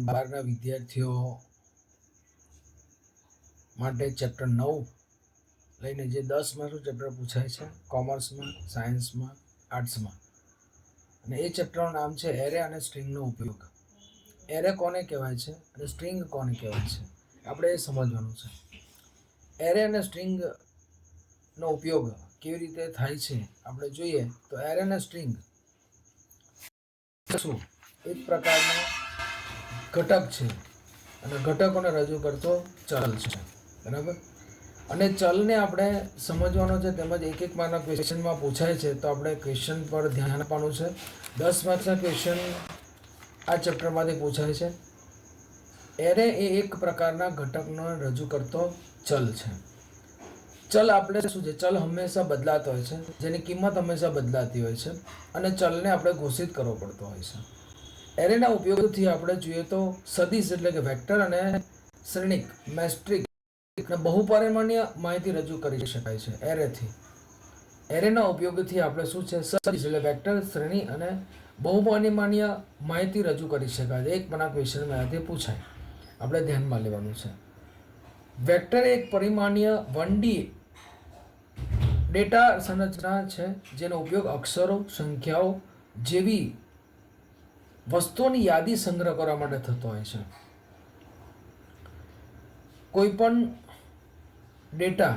ધોરણ 12ના વિદ્યાર્થીઓ માટે ચેપ્ટર 9 લઈને જે 10 માર્કનું ચેપ્ટર પૂછાય છે કોમર્સમાં, સાયન્સમાં, આર્ટ્સમાં. અને એ ચેપ્ટરનું નામ છે એરે અને સ્ટ્રિંગનો ઉપયોગ. એરે કોને કહેવાય છે અને સ્ટ્રિંગ કોને કહેવાય છે આપણે એ સમજવાનું છે. એરે અને સ્ટ્રિંગનો ઉપયોગ કેવી રીતે થાય છે આપણે જોઈએ તો એરે અને સ્ટ્રિંગ શું એક પ્રકારનો ઘટક છે અને ઘટકોને રજૂ કરતો ચલ છે, બરાબર. અને ચલને આપણે સમજવાનો છે, તેમજ એક એક માર્કના ક્વેશ્ચનમાં પૂછાય છે તો આપણે ક્વેશ્ચન પર ધ્યાન આપવાનું છે. 10 માર્ક્સના ક્વેશ્ચન આ ચેપ્ટરમાંથી પૂછાય છે. એરે એ એક પ્રકારના ઘટકનો રજૂ કરતો ચલ છે. ચલ આપણે શું છે, ચલ હંમેશા બદલાતો હોય છે, જેની કિંમત હંમેશા બદલાતી હોય છે અને ચલને આપણે ઘોષિત કરવો પડતો હોય છે. એરેના ઉપયોગથી આપણે જોઈએ તો સદિશ એટલે કે વેક્ટર અને શ્રેણિક મેટ્રિક બહુપરિમાણીય માહિતી રજૂ કરી શકાય છે એરેથી. એરેના ઉપયોગથી આપણે શું છે, સદિશ એટલે વેક્ટર, શ્રેણી અને બહુપરિમાણીય માહિતી રજૂ કરી શકાય છે. એક પણ આ ક્વેશ્ચન એનાથી પૂછાય, આપણે ધ્યાનમાં લેવાનું છે. વેક્ટર એક પરિમાણીય 1D ડેટા સંરચના છે જેનો ઉપયોગ અક્ષરો, સંખ્યાઓ જેવી વસ્તુઓની યાદી સંગ્રહ કરવા માટે થતો હોય છે. કોઈ પણ ડેટા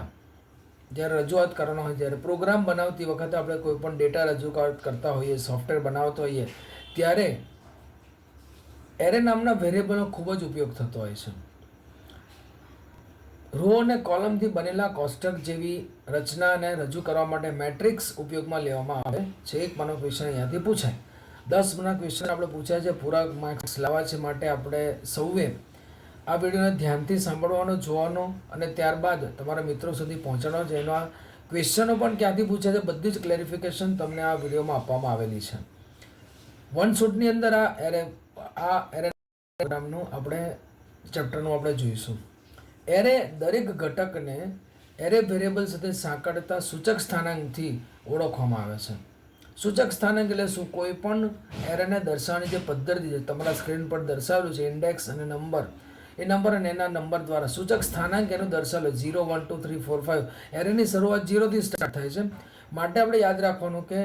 જ્યારે રજૂઆત કરવાનો હોય, જ્યારે પ્રોગ્રામ બનાવતી વખતે આપણે કોઈ પણ ડેટા રજૂઆત કરતા હોઈએ, સોફ્ટવેર બનાવતો હોઈએ, ત્યારે એરે નામના વેરિયેબલનો ખૂબ જ ઉપયોગ થતો હોય છે. રો અને કોલમથી બનેલા કોષ્ટક જેવી રચનાને રજૂ કરવા માટે મેટ્રિક્સ ઉપયોગમાં લેવામાં આવે છે. એક માનો ક્વેશ્ચન અહીંયાથી પૂછાય. 10 માર્કના ક્વેશ્ચન આપણે પૂછાય છે. પૂરા માર્ક્સ લાવવા છે માટે આપણે સૌએ આ વિડીયોને ધ્યાનથી સાંભળવાનો, જોવાનો અને ત્યારબાદ તમારા મિત્રો સુધી પહોંચાડવાનો છે. એનો આ ક્વેશ્ચનો પણ ક્યાંથી પૂછાય છે બધી જ ક્લેરિફિકેશન તમને આ વિડીયોમાં આપવામાં આવેલી છે. વન શોટની અંદર આ એરે પ્રોગ્રામનું આપણે ચેપ્ટરનું આપણે જોઈશું. એરે દરેક ઘટકને એરે વેરિયેબલ સાથે સાંકળતા સૂચક સ્થાનાંકથી ઓળખવામાં આવે છે. સૂચક સ્થાનાંક એટલે શું? કોઈ પણ એરેને દર્શાવવાની જે પદ્ધતિ છે તમારા સ્ક્રીન પર દર્શાવેલું છે, ઇન્ડેક્સ અને નંબર, એ નંબર અને એના નંબર દ્વારા સૂચક સ્થાનાંક એનું દર્શાવેલું 0, 1, 2, 3, 4, 5. એરેની શરૂઆત 0થી સ્ટાર્ટ થાય છે. માટે આપણે યાદ રાખવાનું કે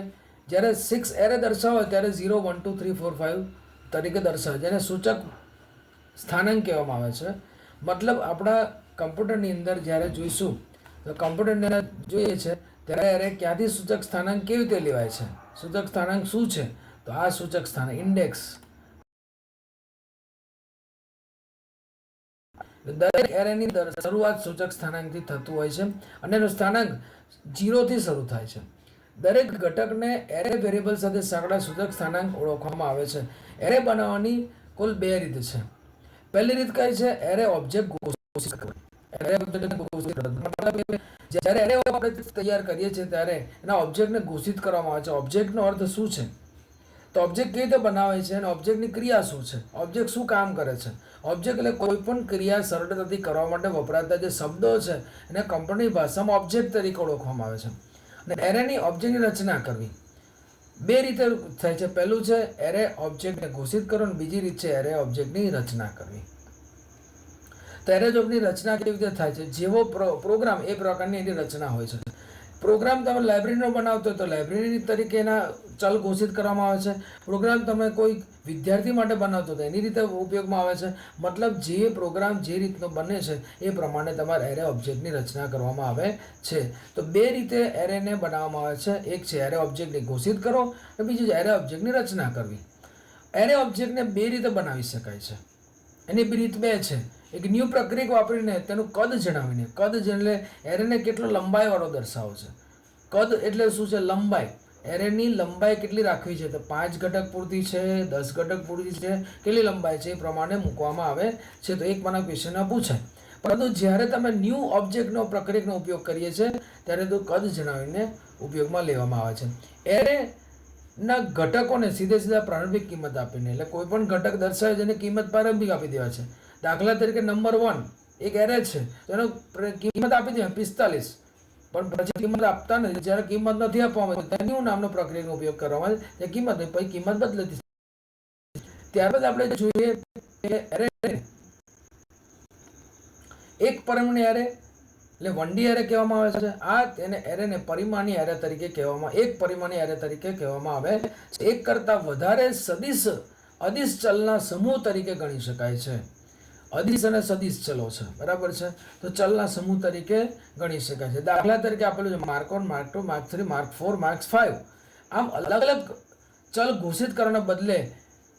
જ્યારે 6 એરે દર્શાવે ત્યારે 0, 1, 2, 3, 4, 5 તરીકે દર્શાવે, જેને સૂચક સ્થાનાંક કહેવામાં આવે છે. મતલબ આપણા કમ્પ્યુટરની અંદર જ્યારે જોઈશું તો કમ્પ્યુટરની અંદર જોઈએ છે ત્યારે એરે ક્યાંથી સૂચક સ્થાનાંક કેવી રીતે લેવાય છે, સૂચક સ્થાનાંક શું છે, તો આ સૂચક સ્થાનાંક ઇન્ડેક્સ. દરેક એરેની શરૂઆત સૂચક સ્થાનાંકથી થતું હોય છે અને એનું સ્થાનાંક 0થી શરૂ થાય છે. દરેક ઘટકને એરે વેરિયેબલ સાથે સાંકળેલા સૂચક સ્થાનાંક ઓળખવામાં આવે છે. એરે બનાવવાની કુલ 2 રીત છે. પહેલી રીત કઈ છે? એરે ઓબ્જેક્ટ ઘોષિત કરવો. જ્યારે એરે આપણે તૈયાર કરીએ છીએ ત્યારે એના ઓબ્જેક્ટને ઘોષિત કરવામાં આવે છે. ઓબ્જેક્ટનો અર્થ શું છે, તો ઓબ્જેક્ટ કેવી રીતે બનાવે છે અને ઓબ્જેક્ટની ક્રિયા શું છે, ઓબ્જેક્ટ શું કામ કરે છે. ઓબ્જેક્ટ એટલે કોઈ પણ ક્રિયા સરળતાથી કરવા માટે વપરાતા જે શબ્દો છે એને કમ્પ્યુટરની ભાષામાં ઓબ્જેક્ટ તરીકે ઓળખવામાં આવે છે. અને એરેની ઓબ્જેક્ટની રચના કરવી 2 રીતે થાય છે. પહેલું છે એરે ઓબ્જેક્ટને ઘોષિત કરો અને બીજી રીત છે એરે ઓબ્જેક્ટની રચના કરવી. તો એરે ઓબ્જેક્ટની રચના કેવી રીતે થાય છે? જેવો પ્રોગ્રામ એ પ્રકારની એની રચના હોય છે. પ્રોગ્રામ તમે લાઇબ્રેરીનો બનાવતો હોય તો લાઇબ્રેરી તરીકે એના ચલ ઘોષિત કરવામાં આવે છે. પ્રોગ્રામ તમે કોઈ વિદ્યાર્થી માટે બનાવતો તો એની રીતે ઉપયોગમાં આવે છે. મતલબ જે પ્રોગ્રામ જે રીતનો બને છે એ પ્રમાણે તમારે એરે ઓબ્જેક્ટની રચના કરવામાં આવે છે. તો 2 રીતે એરેને બનાવવામાં આવે છે. એક છે એરે ઓબ્જેક્ટને ઘોષિત કરો અને બીજું છે એરે ઓબ્જેક્ટની રચના કરવી. એરે ઓબ્જેક્ટને 2 રીતે બનાવી શકાય છે. એની રીત 2 છે. એક ન્યૂ પ્રક્રિયા વાપરીને તેનું કદ જણાવીને, કદ એટલે એરેને કેટલો લંબાઈવાળો દર્શાવો છે. કદ એટલે શું છે? લંબાઈ. એરેની લંબાઈ કેટલી રાખવી છે, તો 5 ઘટક પૂરતી છે, 10 ઘટક પૂરતી છે, કેટલી લંબાઈ છે એ પ્રમાણે મૂકવામાં આવે છે. તો એક માના ક્વેશ્ચનમાં પૂછાય. પરંતુ જ્યારે તમે ન્યૂ ઓબ્જેક્ટનો પ્રક્રિયાનો ઉપયોગ કરીએ છીએ ત્યારે તો કદ જણાવીને ઉપયોગમાં લેવામાં આવે છે. એરેના ઘટકોને સીધા પ્રારંભિક કિંમત આપીને, એટલે કોઈ પણ ઘટક દર્શાવે જેની કિંમત પ્રારંભિક આપી દેવા છે. દાખલા તરીકે નંબર 1 એક એરે છે તો એનો કિંમત આપી દે 45, પણ પછી કિંમત આપતા નથી. જ્યારે કિંમત નથી આપવામાં ન્યૂ નામનો પ્રક્રિયાનો ઉપયોગ કરવામાં આવે છે. કિંમત પછી કિંમત બદલાતી ત્યારબાદ આપણે જોઈએ કે એરે એક પરિમાણીય એરે એટલે 1D એરે કહેવામાં આવે છે. આ તેને એરેને પરિમાણીય એરે તરીકે કહેવામાં, એક પરિમાણીય એરે તરીકે કહેવામાં આવે છે. એક કરતાં વધારે સદિશ અદિશ ચલના સમૂહ તરીકે ગણી શકાય છે. અદિશ અને સદિશ ચલો છે, બરાબર છે, તો ચલના સમૂહ તરીકે ગણી શકાય છે. દાખલા તરીકે આપેલું છે mark 1, mark 2, mark 3, mark 4, mark 5. આમ અલગ અલગ ચલ ઘોષિત કરવાના બદલે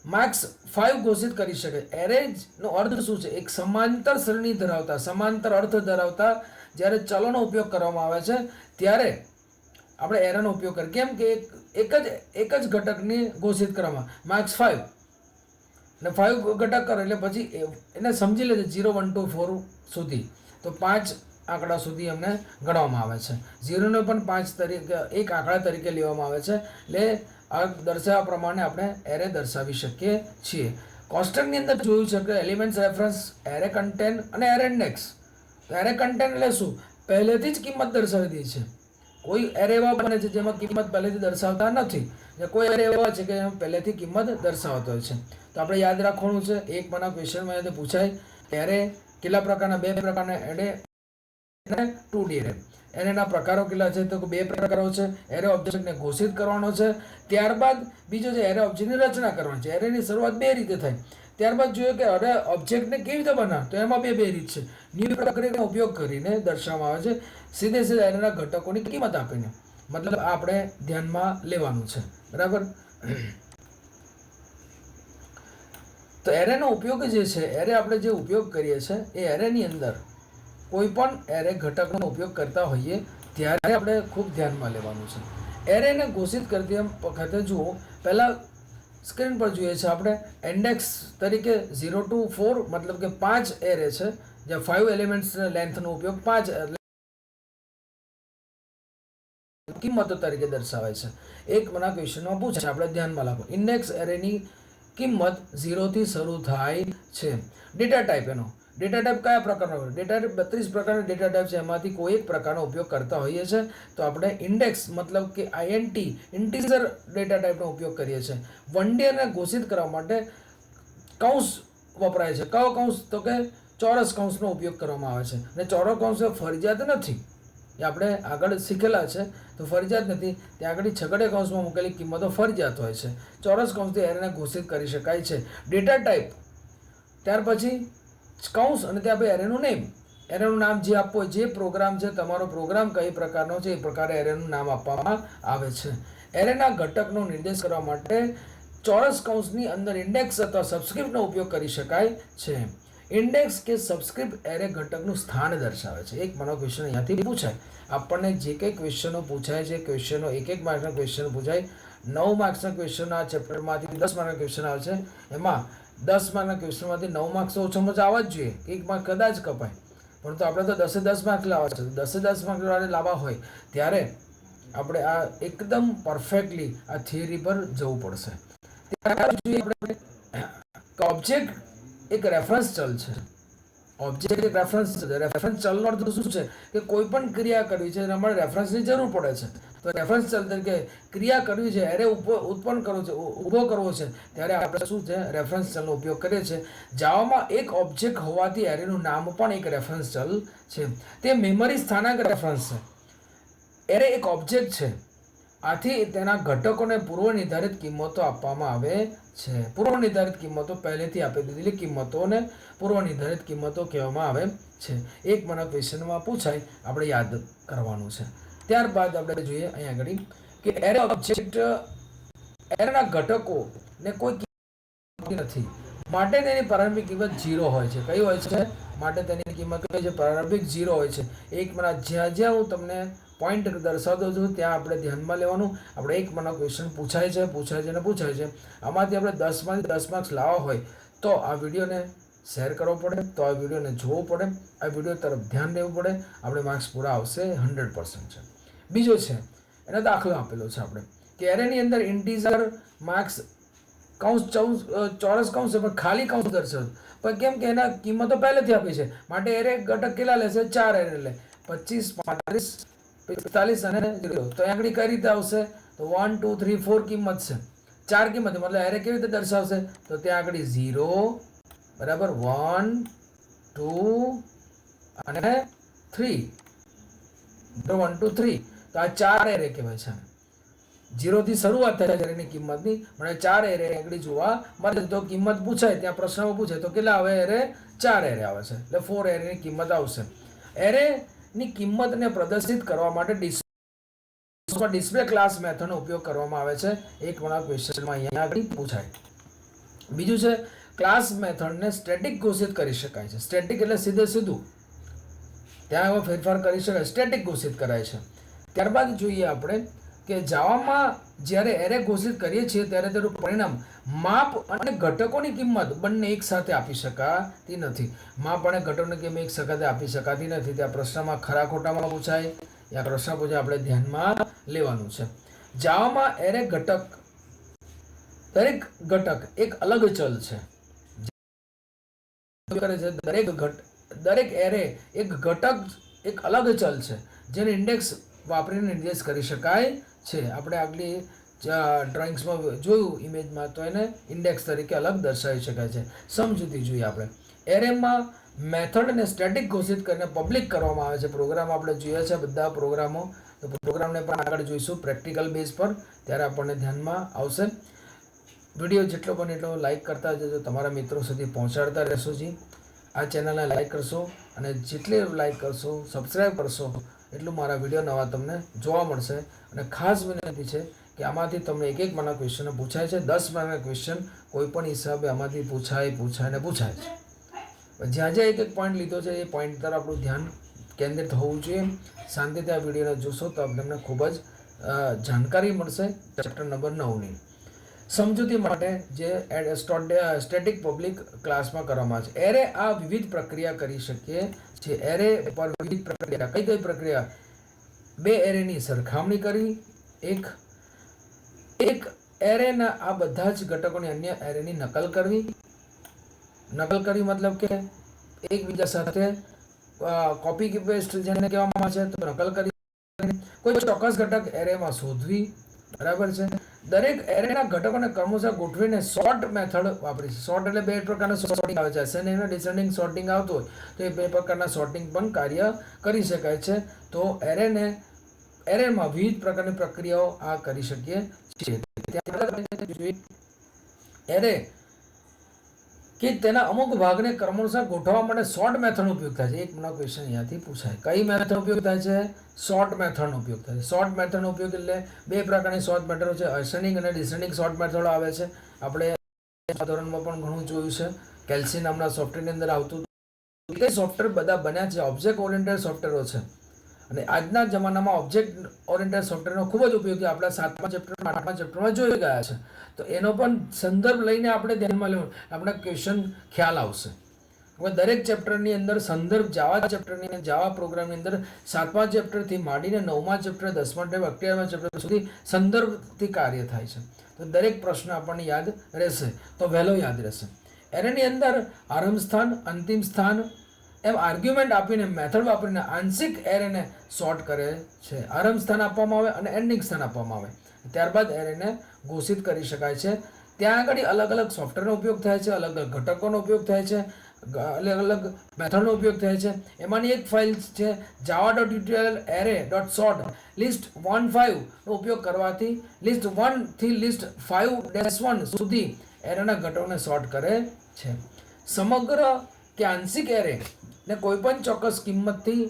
માર્ક્સ 5 ઘોષિત કરી શકે. એરેનો અર્થ શું છે? એક સમાંતર શ્રેણી ધરાવતા, સમાંતર અર્થ ધરાવતા જ્યારે ચલોનો ઉપયોગ કરવામાં આવે છે ત્યારે આપણે એરેનો ઉપયોગ કરીએ. કેમ કે એક જ ઘટકની ઘોષિત કરવામાં માર્ક્સ 5 અને 5 ઘટક કરો એટલે પછી એને સમજી લેજે 0, 1, 2, 4 સુધી, તો 5 આંકડા સુધી અમને ગણવામાં આવે છે. 0 ને પણ 5 તરીકે એક આંકડા તરીકે લેવામાં આવે છે. એટલે આ દર્શાવવા પ્રમાણે આપણે એરે દર્શાવી શકીએ છીએ. કોષ્ટકની અંદર જોયું છે કે એલિમેન્ટ્સ રેફરન્સ, એરે કન્ટેન્ટ અને એરે ઇન્ડેક્સ. તો એરે કન્ટેન્ટ એટલે શું? પહેલેથી જ કિંમત દર્શાવી દે છે. કોઈ એરે એવા બને છે જેમાં કિંમત પહેલેથી દર્શાવતા નથી, ને કોઈ એરે એવા છે કે જેમાં પહેલેથી કિંમત દર્શાવતો હોય છે. તો આપણે યાદ રાખવાનું છે, એક માના ક્વેશ્ચનમાં પૂછાય એરે કેટલા પ્રકારના, 2 પ્રકારના એરે અને 2D એરે. એરેના પ્રકારો કેટલા છે? તો 2 પ્રકારો છે. એરે ઓબ્જેક્ટને ઘોષિત કરવાનો છે, ત્યારબાદ બીજો છે એરે ઓબ્જેક્ટની રચના કરવાની છે. એરેની શરૂઆત 2 રીતે થાય. ત્યારબાદ જોઈએ કે એરે ઓબ્જેક્ટને કેવી રીતે બનાવે, તો એમાં બે રીત છે. ન્યૂ પ્રક્રિયાનો ઉપયોગ કરીને દર્શાવવામાં આવે છે, સીધે સીધા એરેના ઘટકોની કિંમત આપીને. મતલબ આપણે ધ્યાનમાં લેવાનું છે, બરાબર. તો એરેનો ઉપયોગ જે છે, એરે આપણે જે ઉપયોગ કરીએ છીએ એ એરેની અંદર કોઈ પણ એરે ઘટકનો ઉપયોગ કરતા હોઈએ ત્યારે આપણે ખૂબ ધ્યાનમાં લેવાનું છે. એરેને ઘોષિત કરતી વખતે જુઓ, પહેલાં સ્ક્રીન પર જોઈએ છે આપણે ઇન્ડેક્સ તરીકે 0 to 4, મતલબ કે 5 એરે છે, જ્યાં 5 એલિમેન્ટ્સ લેન્થનો ઉપયોગ 5 કિંમતો તરીકે દર્શાવાય છે. એક મના ક્વેશ્ચનમાં પૂછે, આપણે ધ્યાનમાં રાખો. ઇન્ડેક્સ એરેની કિંમત 0 થી શરૂ થાય છે. ડેટા ટાઈપ એનો ડેટા ટાઈપ કયા પ્રકારનો હોય? ડેટા ટાઈપ 32 પ્રકારના ડેટા ટાઈપ છે, એમાંથી કોઈ એક પ્રકારનો ઉપયોગ કરતા હોઈએ છીએ તો આપણે ઇન્ડેક્સ મતલબ કે INT ઇન્ટીજર ડેટા ટાઈપનો ઉપયોગ કરીએ છીએ. 1D ને ઘોષિત કરવા માટે કૌંસ વપરાય છે. કયો કૌંસ? તો કે ચોરસ કૌંસનો ઉપયોગ કરવામાં આવે છે. અને ચોરસ કૌંસ ફરજિયાત નથી, એ આપણે આગળ શીખેલા છે, તો ફરજિયાત નથી. ત્યાં આગળ છગડીયા કૌંસમાં મૂકેલી કિંમતો ફરજિયાત હોય છે. ચોરસ કૌંસથી એરેને ઘોષિત કરી શકાય છે. ડેટા ટાઈપ, ત્યાર પછી કૌંસ અને ત્યાં પછી એરેનું નેમ. એરેનું નામ જે આપવું હોય, જે પ્રોગ્રામ છે, તમારો પ્રોગ્રામ કઈ પ્રકારનો છે એ પ્રકારે એરેનું નામ આપવામાં આવે છે. એરેના ઘટકનો નિર્દેશ કરવા માટે ચોરસ કૌંસની અંદર ઇન્ડેક્સ અથવા સબસ્ક્રિપ્ટનો ઉપયોગ કરી શકાય છે. ઇન્ડેક્સ કે સબસ્ક્રિપ્ટ એરે ઘટકનું સ્થાન દર્શાવે છે. એક મારો ક્વેશ્ચન અહીંયાથી પૂછાય. આપણને જે કંઈ ક્વેશ્ચનો પૂછાય છે, ક્વેશ્ચનો એક માર્કના ક્વેશ્ચન પૂછાય. 9 માર્ક્સના ક્વેશ્ચન આ ચેપ્ટરમાંથી 10 માર્કના ક્વેશ્ચન આવે છે. એમાં 10 માર્કના ક્વેશ્ચનમાંથી 9 માર્ક્સ તો ઓછામાં ઓછા આવવા જ જોઈએ. એક માર્ક કદાચ કપાય, પરંતુ આપણે તો 10 માર્ક લાવવા છે. 10 માર્ક લાવવા હોય ત્યારે આપણે આ એકદમ પરફેક્ટલી આ થિયરી પર જવું પડશે. ઓબ્જેક્ટ એક રેફરન્સ ચલ છે. ઓબ્જેક્ટ એક રેફરન્સ છે. રેફરન્સ ચલનો અર્થ શું છે? કે કોઈ પણ ક્રિયા કરવી છે એના માટે રેફરન્સની જરૂર પડે છે. તો રેફરન્સ ચલ તરીકે ક્રિયા કરવી છે, એરે ઉત્પન્ન કરવો છે, ઊભો કરવો છે, ત્યારે આપણે શું છે? રેફરન્સ ચલનો ઉપયોગ કરીએ છીએ. જાવામાં એક ઓબ્જેક્ટ હોવાથી એરેનું નામ પણ એક રેફરન્સ ચલ છે. તે મેમરી સ્થાનાંક રેફરન્સ છે. એરે એક ઓબ્જેક્ટ છે, આથી તેના ઘટકોને પૂર્વ નિર્ધારિત કિંમતો આપવામાં આવે છે. પૂર્વ નિર્ધારિત કિંમતો પહેલેથી આપી દીધેલી કિંમતોને પૂર્વ નિર્ધારિત કિંમતો કહેવામાં આવે છે. એક મને ક્વેશ્ચનમાં પૂછાય, આપણે યાદ કરવાનું છે. ત્યારબાદ આપણે જોઈએ અહીંયા આગળ કે એરે ઓબ્જેક્ટ એરેના ઘટકોને કોઈ કિંમત નથી માટે તેની પ્રારંભિક કિંમત 0 હોય છે. કઈ હોય છે? માટે તેની કિંમત કઈ છે? પ્રારંભિક 0 હોય છે. એક મને જ્યાં હું તમને પોઈન્ટ દર્શાવતો છું ત્યાં આપણે ધ્યાનમાં લેવાનું. આપણે એક મને ક્વેશ્ચન પૂછાય છે. આમાંથી આપણે 10માંથી 10 માર્ક્સ લાવવા હોય તો આ વિડીયોને શેર કરવો પડે, તો આ વિડીયોને જોવો પડે, આ વિડીયો તરફ ધ્યાન દેવું પડે. આપણે માર્ક્સ પૂરા આવશે 100% છે. બીજો છે એનો દાખલો આપેલો છે આપણે કે એરેની અંદર ઇન્ટીજર માર્ક્સ કૌંસ ચોરસ કૌંસ પણ ખાલી કૌંસ દર્શાવે. પણ કેમ કે એના કિંમતો પહેલેથી આપી છે માટે એરે ઘટક કેટલા લેશે? 4 એરે લે. 25, 35, 45 અને 0. તો આગળ કઈ રીતે આવશે? તો 1, 2, 3, 4 કિંમત છે. 4 કિંમત મતલબ એરે કેવી રીતે દર્શાવશે તો ત્યાં આગળ 0 બરાબર 1 2 અને 3 1 2 3 તો આ 4 એરે કહેવાય છે 0 થી શરૂઆત થાય છે એરેની કિંમતની મને 4 એરે આગળ જોવા મળે તો કિંમત પૂછાય ત્યાં પ્રશ્નમાં પૂછાય તો કેટલા આવે એરે 4 એરે આવે છે એટલે 4 એરેની કિંમત આવશે એરેની કિંમતને પ્રદર્શિત કરવા માટે ડિસ્પ્લે ક્લાસ મેથડનો ઉપયોગ કરવામાં આવે છે એક મારા ક્વેશ્ચનમાં અહીંયા આગળ પૂછાય બીજું છે ક્લાસ મેથડને સ્ટેટિક ઘોષિત કરી શકાય છે સ્ટેટિક એટલે સીધું ત્યાં એવો ફેરફાર કરી શકાય સ્ટેટિક ઘોષિત કરાય છે ત્યારબાદ જોઈએ આપણે કે જાવામાં જ્યારે એરે ઘોષિત કરીએ છીએ ત્યારે તેનું પરિણામ માપ અને ઘટકોની કિંમત બંને એક સાથે આપી શકાતી નથી માપ અને ઘટકોની કિંમત એક સાથે આપી શકાતી નથી ત્યાં પ્રશ્નમાં ખરા ખોટામાં પૂછાય યા પ્રશ્ન પૂછાય આપણે ધ્યાનમાં લેવાનું છે જાવામાં એરે ઘટક દરેક ઘટક એક અલગ ચલ છે દરેક એરે એક ઘટક એક અલગ ચલ છે જેને ઇન્ડેક્સ વાપરીને નિર્દેશ કરી શકાય છે આપણે આગલી ડ્રોઈંગ્સમાં જોયું ઇમેજમાં તો એને ઇન્ડેક્સ તરીકે અલગ દર્શાવી શકાય છે સમજૂતી જોઈએ આપણે એરેમાં મેથડને સ્ટેટિક ઘોષિત કરીને પબ્લિક કરવામાં આવે છે પ્રોગ્રામ આપણે જોઈએ છે બધા પ્રોગ્રામો તો પ્રોગ્રામને પણ આગળ જોઈશું પ્રેક્ટિકલ બેઝ પર ત્યારે આપણને ધ્યાનમાં આવશે વિડીયો જેટલો બને એટલો લાઇક કરતા જજો તમારા મિત્રો સુધી પહોંચાડતા રહેશો જી આ ચેનલને લાઇક કરશો અને જેટલી લાઇક કરશો સબસ્ક્રાઈબ કરશો એટલું મારા વિડીયો નવા તમને જોવા મળશે અને ખાસ વિનંતી છે કે આમાંથી તમને એક મારા ક્વેશ્ચનો પૂછાય છે 10 માર્કના ક્વેશ્ચન કોઈ પણ હિસાબે આમાંથી પૂછાય છે જ્યાં જ્યાં એક પોઈન્ટ લીધો છે એ પોઈન્ટ તરફ આપણું ધ્યાન કેન્દ્રિત હોવું જોઈએ શાંતિથી આ વિડીયોને જોશો તો તમને ખૂબ જ જાણકારી મળશે ચેપ્ટર નંબર 9ની સમજૂતી માટે જે સ્ટેટિક પબ્લિક ક્લાસમાં કરવામાં આવે છે એરે આ વિવિધ પ્રક્રિયા કરી શકીએ છે એરે પર વિવિધ પ્રક્રિયા કઈ પ્રક્રિયા બે એરેની સરખામણી કરી એક એરેના આ બધા જ ઘટકોની અન્ય એરેની નકલ કરવી મતલબ કે એકબીજા સાથે કોપી પેસ્ટ જેને કહેવામાં આવે છે તો નકલ કરી કોઈ ચોક્કસ ઘટક એરેમાં શોધવી બરાબર છે દરેક એરેના ઘટકોને ક્રમશઃ ગોઠવીને સોર્ટ મેથડ વાપરી છે સોર્ટ એટલે બે પ્રકારના સોર્ટિંગ આવે છે એસેન્ડિંગ અને ડિસેન્ડિંગ સોર્ટિંગ આવતું હોય તો એ બે પ્રકારના સોર્ટિંગ પણ કાર્ય કરી શકાય છે તો એરેમાં વિવિધ પ્રકારની પ્રક્રિયાઓ આ કરી શકીએ છીએ એરે કે તેના અમુક ભાગને ક્રમશઃ ગોઠવવા માટે સોર્ટ મેથડનો ઉપયોગ થાય છે એક મને ક્વેશ્ચન અહીંયાથી પૂછાય કઈ મેથડનો ઉપયોગ થાય છે સોર્ટ મેથડનો ઉપયોગ થાય છે સોર્ટ મેથડનો ઉપયોગ એટલે બે પ્રકારની સોર્ટ મેથડો છે અસેન્ડિંગ અને ડિસેન્ડિંગ સોર્ટ મેથડો આવે છે આપણે ધોરણમાં પણ ઘણું જોયું છે કેલ્સી નામના સોફ્ટવેરની અંદર આવતું એ સોફ્ટવેર બધા બન્યા છે ઓબ્જેક્ટ ઓરિએન્ટેડ સોફ્ટવેરો છે અને આજના જમાનામાં ઓબ્જેક્ટ ઓરિએન્ટેડ સોફ્ટવેરનો ખૂબ જ ઉપયોગ આપણા 7મા ચેપ્ટરમાં 8મા ચેપ્ટરમાં જોઈ ગયા છે તો એનો પણ સંદર્ભ લઈને આપણે ધ્યાનમાં લેવું આપણે ક્વેશ્ચન ખ્યાલ આવશે હવે દરેક ચેપ્ટરની અંદર સંદર્ભ જાવા પ્રોગ્રામની અંદર 7મા ચેપ્ટરથી માંડીને 9મા ચેપ્ટર 10મા ચેપ્ટર 11મા ચેપ્ટર સુધી સંદર્ભથી કાર્ય થાય છે તો દરેક પ્રશ્ન આપણને યાદ રહેશે તો વહેલો યાદ રહેશે એની અંદર આરંભ સ્થાન અંતિમ સ્થાન એમ આર્ગ્યુમેન્ટ આપીને મેથડ વાપરીને આંશિક એરેને સોર્ટ કરે છે આરંભ સ્થાન આપવામાં આવે અને એન્ડિંગ સ્થાન આપવામાં આવે ત્યારબાદ એરેને ઘોષિત કરી શકાય છે ત્યાં આગળ અલગ અલગ સોફ્ટવેરનો ઉપયોગ થાય છે અલગ અલગ ઘટકોનો ઉપયોગ થાય છે અલગ મેથડનો ઉપયોગ થાય છે એમાંની એક ફાઇલ છે java.util array.sort list 15 નો ઉપયોગ કરવાથી list 1 થી list 5-1 સુધી એરેના ઘટકોને સોર્ટ કરે છે સમગ્ર કે આંશિક એરે ને કોઈપણ ચોક્કસ કિંમતથી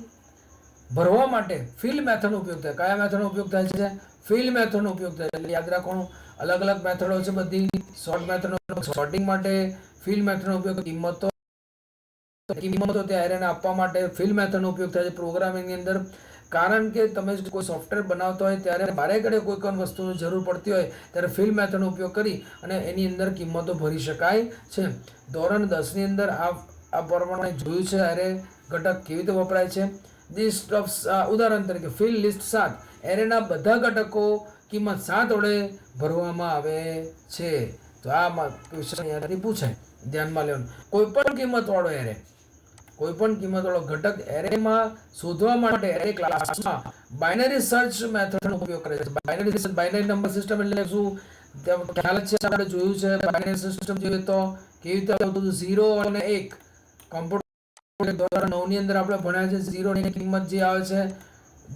ભરવા માટે ફિલ મેથડનો ઉપયોગ થાય કયા મેથડનો ઉપયોગ થાય છે ફિલ મેથડનો ઉપયોગ થાય એટલે યાદ રાખવાનું અલગ અલગ મેથડો છે બધી સોર્ટ મેથડનો સોર્ટિંગ માટે ફિલ મેથડનો ઉપયોગ કિંમતો ત્યાં એરેને આપવા માટે ફિલ મેથડનો ઉપયોગ થાય છે પ્રોગ્રામિંગની અંદર કારણ કે તમે કોઈ સોફ્ટવેર બનાવતા હોય ત્યારે બારે ઘડે કોઈ પણ વસ્તુની જરૂર પડતી હોય ત્યારે ફિલ મેથડનો ઉપયોગ કરી અને એની અંદર કિંમતો ભરી શકાય છે ધોરણ 10ની અંદર આ પ્રમાણે જોયું છે એરે ઘટક કેવી રીતે વપરાય છે લિસ્ટ ઓફ ઉદાહરણ તરીકે ફિલ લિસ્ટ 7 એરેના બધા ઘટકો કિંમત 7 વડે ભરવામાં આવે છે તો આ ક્વેશ્ચન અહીંયાથી પૂછાય ધ્યાનમાં લેવાનું કોઈપણ કિંમતવાળો એરે કોઈપણ કિંમતવાળો ઘટક એરેમાં શોધવા માટે એરે ક્લાસમાં બાઇનરી સર્ચ મેથડનો ઉપયોગ કરે છે બાઇનરી નંબર સિસ્ટમ એટલે શું ખ્યાલ જ છે, આપણે જોયું છે બાઇનરી સિસ્ટમ જોઈએ તો કેવી રીતે આવતું 0 અને 1 કોમ્પ્યુટર દ્વારા 9 ની અંદર આપણે ભણ્યા છે 0 ની કિંમત જે આવે છે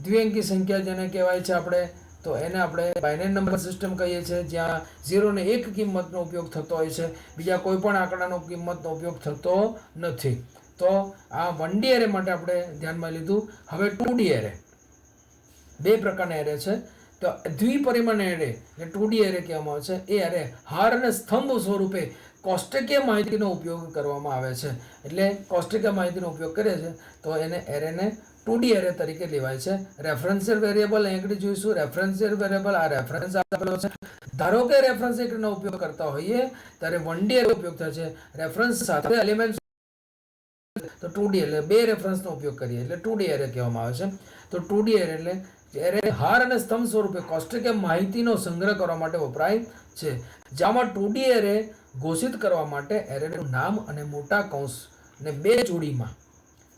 દ્વિઅંકી સંખ્યા જેને કહેવાય છે આપણે, તો એને આપણે બાઇનરી નંબર સિસ્ટમ કહીએ છીએ, જ્યાં 0 ને 1 કિંમતનો ઉપયોગ થતો હોય છે, બીજા કોઈ પણ આંકડાનો કિંમતનો ઉપયોગ થતો નથી. તો આ 1D એરે માટે આપણે ધ્યાનમાં લીધું. હવે 2D એરે, બે પ્રકારના એરે છે. તો દ્વિપરિમાણીય એરે એટલે 2D એરે કહેવામાં આવે છે. એ એરે હાર અને સ્તંભ સ્વરૂપે કોષ્ટકીય માહિતીનો ઉપયોગ કરવામાં આવે છે. એટલે કોષ્ટકીય માહિતીનો ઉપયોગ કરે છે તો એને એરેને 2D એરે તરીકે લેવાય છે. રેફરન્શિયલ વેરિયેબલ અહીં આગળ જોઈશું. રેફરન્શિયલ વેરિયેબલ આ રેફરન્સ આપેલો છે. ધારો કે રેફરન્સ એકનો ઉપયોગ કરતા હોઈએ ત્યારે 1D એરે ઉપયોગ થાય છે. રેફરન્સ સાથે એલિમેન્ટ તો 2D એટલે બે રેફરન્સનો ઉપયોગ કરીએ એટલે 2D એરે કહેવામાં આવે છે. તો 2D એરે એટલે એરે હાર અને સ્તંભ સ્વરૂપે કોષ્ટકીય માહિતીનો સંગ્રહ કરવા માટે વપરાય છે. જેમાં 2D એરે ઘોષિત કરવા માટે એરેનું નામ અને મોટા કૌંસ ને બે જોડીમાં,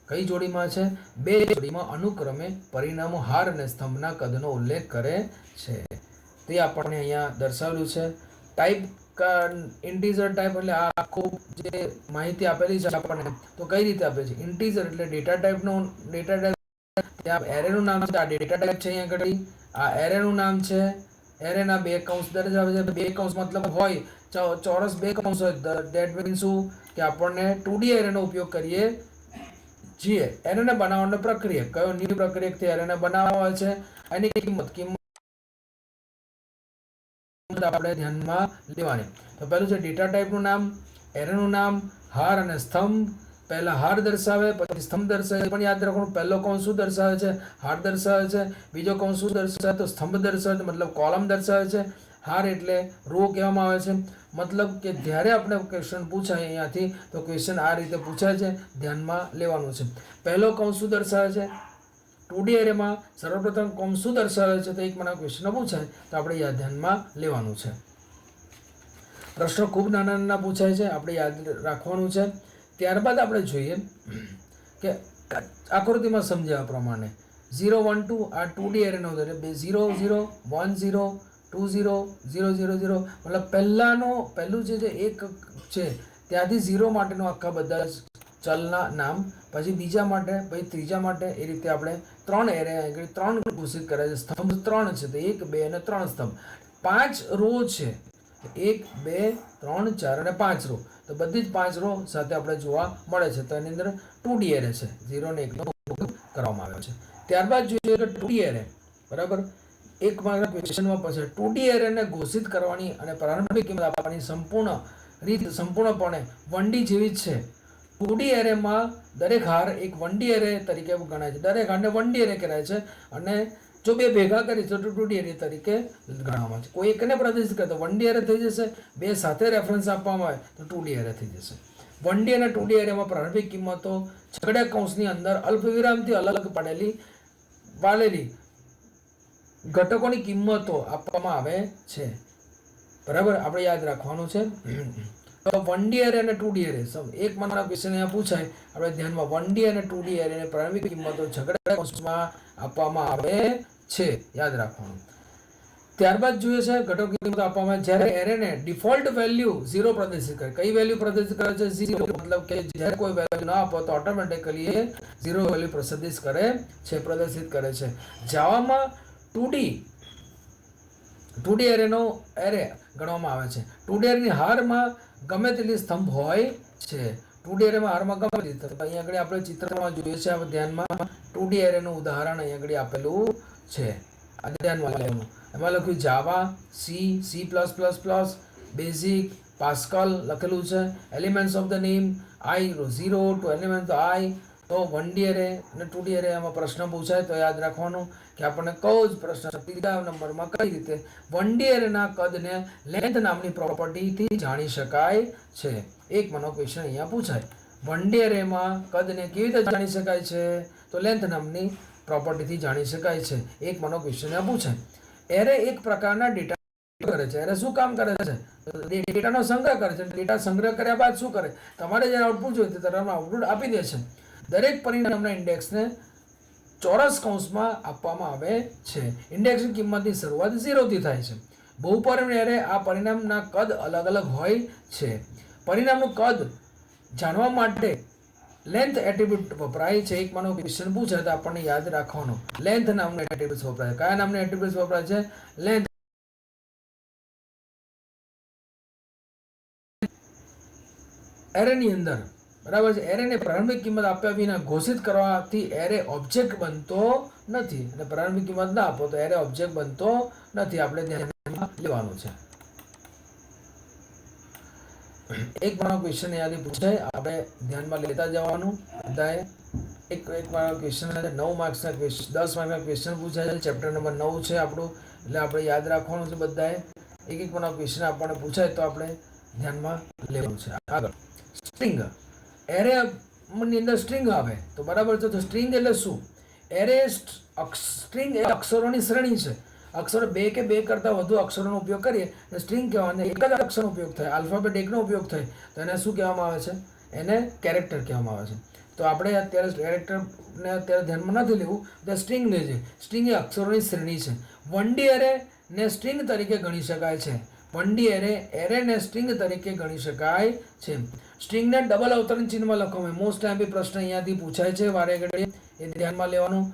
કઈ જોડીમાં છે? બે જોડીમાં અનુક્રમે પરિણામો હાર અને સ્તંભના કદનો ઉલ્લેખ કરે છે. તે આપણને અહીંયા દર્શાવેલું છે. ટાઈપ ઇન્ટીજર ટાઈપ એટલે આ આખું જે માહિતી આપેલી છે આપણને, તો કઈ રીતે આપે છે? ઇન્ટીજર એટલે ડેટા ટાઈપનો ડેટા ટાઈપ, ત્યાં એરેનું નામ છે, આ ડેટા ટાઈપ છે અહીંયા આગળ, આ એરેનું નામ છે. એરેના બે કૌંસ દર્શાવે છે. બે કૌંસ મતલબ હોય ચોરસ બે કૌંસ હોય, ધેટ મીન્સ શું કે આપણને 2D એરેનો ઉપયોગ કરીએ છીએ. એરેને બનાવવાની પ્રક્રિયા, કયો ની પ્રક્રિયાથી એરેને બનાવવા છે, એની કિંમત આપણે ધ્યાનમાં લેવાની. તો પહેલું છે ડેટા ટાઈપનું નામ, એરેનું નામ, હાર અને સ્તંભ. પહેલા હાર દર્શાવે પછી સ્તંભ દર્શાવે, પણ યાદ રાખવાનું પહેલો કૌંસ શું દર્શાવે છે? હાર દર્શાવે છે. બીજો કૌંસ શું દર્શાવે? તો સ્તંભ દર્શાવે છે, મતલબ કોલમ દર્શાવે છે. હાર એટલે રો કહેવામાં આવે છે. મતલબ કે જ્યારે આપણે ક્વેશ્ચન પૂછાય અહીંયાથી તો ક્વેશ્ચન આ રીતે પૂછાય છે, ધ્યાનમાં લેવાનું છે. પહેલો કૌંસ શું દર્શાવે છે? 2D એરેમાં સર્વપ્રથમ કૌંસ શું દર્શાવે છે? તો એક મને ક્વેશ્ચન પૂછાય તો આપણે યાદ ધ્યાનમાં લેવાનું છે. પ્રશ્નો ખૂબ નાના નાના પૂછાય છે, આપણે યાદ રાખવાનું છે. ત્યારબાદ આપણે જોઈએ કે આકૃતિમાં સમજાવ્યા પ્રમાણે 0 1 2 આ 2D એરેનો એટલે 0 0 1 0 2 0 0 0 0, મતલબ પહેલું જે એક છે ત્યાંથી 0 માટેનો આખા બધા ચલના નામ, પછી બીજા માટે, પછી ત્રીજા માટે, એ રીતે આપણે 3 એરે આગળ 3 ઘોષિત કરે છે. સ્તંભ 3 છે તો 1 2 અને 3 સ્તંભ. 5 રો છે, 1 2 3 4 અને 5 રો, તો બધી જ 5 રો સાથે આપણે જોવા મળે છે. તો એની અંદર 2D એરે છે, 0 અને 1 નો ઉપયોગ કરવામાં આવ્યો છે. ત્યારબાદ જોઈએ કે 2D એરે બરાબર એક મારા ક્વેશ્ચનમાં પછી 2D એરેને ઘોષિત કરવાની અને પ્રારંભિક કિંમત આપવાની સંપૂર્ણપણે 1D જેવી જ છે. 2D એરેમાં દરેક હાર એક 1D એરે તરીકે ગણાય છે. દરેક હારને 1D એરે કહેવાય છે અને જો બે ભેગા કરી તો 2D એરે તરીકે ગણવામાં છે. કોઈ એકને પ્રદર્શિત કરે તો 1D એરે થઈ જશે, બે સાથે રેફરન્સ આપવામાં આવે તો 2D એરે થઈ જશે. 1D અને 2D એરેમાં પ્રારંભિક કિંમતો છગડીયા કૌંસની અંદર અલ્પવિરામથી અલગ પાડેલી ઘટકોની કિંમતો આપવામાં આવે છે. બરાબર, આપણે યાદ રાખવાનું છે. તો 1D એરે અને 2D એરે એક મારા ક્વેશ્ચન અહીંયા પૂછાય, આપણે ધ્યાનમાં 1D અને 2D એરેને પ્રારંભિક કિંમતો છગડીયા કૌંસમાં આપવામાં આવે છે, યાદ રાખવાનું. ત્યારબાદ જોઈએ છે ઘટકો કિંમતો આપવામાં જ્યારે એરેને ડિફોલ્ટ વેલ્યુ 0 પ્રદર્શિત કરે. કઈ વેલ્યુ પ્રદર્શિત કરે છે? 0, મતલબ કે જ્યારે કોઈ વેલ્યુ ના આપો તો ઓટોમેટિકલી એ 0 વેલ્યુ પ્રદર્શિત કરે છે. જાવામાં 2D એરેનો એરે ગણવામાં આવે છે. 2D એરેની હારમાં ગમે તેટલી સ્તંભ હોય છે. 2D એરેમાં હારમાં ગમે તેટલી, અહીંયા આગળ આપણે ચિત્રમાં જોઈએ છે, આપણે ધ્યાનમાં 2D એરેનું ઉદાહરણ અહીંયા આગળ આપેલું છે, આ ધ્યાનમાં લેવાનું. એમાં લખ્યું જાવા, સી, C++, બેઝિક, પાસ્કલ લખેલું છે. Elements of the name I0 to element I. તો 1D એરે અને 2D એરે એમાં પ્રશ્ન પૂછાય તો યાદ રાખવાનું કે આપણને કયો જ પ્રશ્ન ત્રીજા નંબરમાં કઈ રીતે 1D એરેના કદને લેન્થ નામની પ્રોપર્ટીથી જાણી શકાય છે. એક મને ક્વેશ્ચન અહીંયા પૂછાય, 1D એરેમાં કદને કેવી રીતે જાણી શકાય છે? તો લેન્થ નામની પ્રોપર્ટીથી જાણી શકાય છે. એક મને ક્વેશ્ચન અહીંયા પૂછાય. એરે એક પ્રકારના ડેટા કરે છે. એરે શું કામ કરે છે? ડેટાનો સંગ્રહ કરે છે. ડેટા સંગ્રહ કર્યા બાદ શું કરે? તમારે જ્યારે આઉટપુટ જોઈએ ત્યારે આઉટપુટ આપી દે છે. દરેક પરિણામના ઇન્ડેક્સને ચોરસ કૌંસમાં આપવામાં આવે છે. ઇન્ડેક્સની કિંમતની શરૂઆત 0 થી થાય છે. બહુપરિમાણીય એરે આ પરિણામના કદ અલગ અલગ હોય છે. પરિણામનું કદ જાણવા માટે લેન્થ એટ્રીબ્યુટ વપરાય છે. એક માનો ક્વેશ્ચન પૂછે તો આપણને યાદ રાખવાનો લેન્થ નામનું એટ્રીબ્યુટ વપરાય. કયા નામનું એટ્રીબ્યુટ વપરાય છે? લેન્થ. એરેની અંદર બરાબર છે. એરેને પ્રારંભિક કિંમત આપ્યા વિના ઘોષિત કરવાથી એરે ઓબ્જેક્ટ બનતો નથી, અને પ્રારંભિક કિંમત ના આપો તો એરે ઓબ્જેક્ટ બનતો નથી. આપણે ધ્યાનમાં લેવાનું છે. એક મારો ક્વેશ્ચન યાદી પૂછાય, આપણે ધ્યાનમાં લેતા જવાનું. બધાએ એક મારો ક્વેશ્ચન 9 માર્ક્સના ક્વેશ્ચન 10 માર્કના ક્વેશ્ચન પૂછાય છે. ચેપ્ટર નંબર 9 છે આપણું, એટલે આપણે યાદ રાખવાનું છે બધાએ. એક મારો ક્વેશ્ચન આપણને પૂછાય તો આપણે ધ્યાનમાં લેવાનું છે. આગળ સ્ટ્રિંગ. એરે ની અંદર સ્ટ્રિંગ આવે તો બરાબર છે. તો સ્ટ્રિંગ એટલે શું? એરે સ્ટ્રિંગ એ અક્ષરોની શ્રેણી છે. અક્ષરો 2 કે 2 કરતાં વધુ અક્ષરોનો ઉપયોગ કરીએ તો સ્ટ્રિંગ કહેવાય. એક જ અક્ષરનો ઉપયોગ થાય, આલ્ફાબેટ એકનો ઉપયોગ થાય તો એને શું કહેવામાં આવે છે? એને કેરેક્ટર કહેવામાં આવે છે. તો આપણે અત્યારે કેરેક્ટરને અત્યારે ધ્યાનમાં નથી લેવું, તો સ્ટ્રિંગ લે છે. સ્ટ્રિંગ એ અક્ષરોની શ્રેણી છે. 1D એરે ને સ્ટ્રિંગ તરીકે ગણી શકાય છે. 1D એરેને સ્ટ્રિંગ તરીકે ગણી શકાય છે. સ્ટ્રિંગને ડબલ અવતરણ ચિહ્નમાં લખવામાં મોસ્ટ ટાઈમ પ્રશ્ન અહીંયાથી પૂછાય છે વારે ઘડીએ, એ ધ્યાનમાં લેવાનું.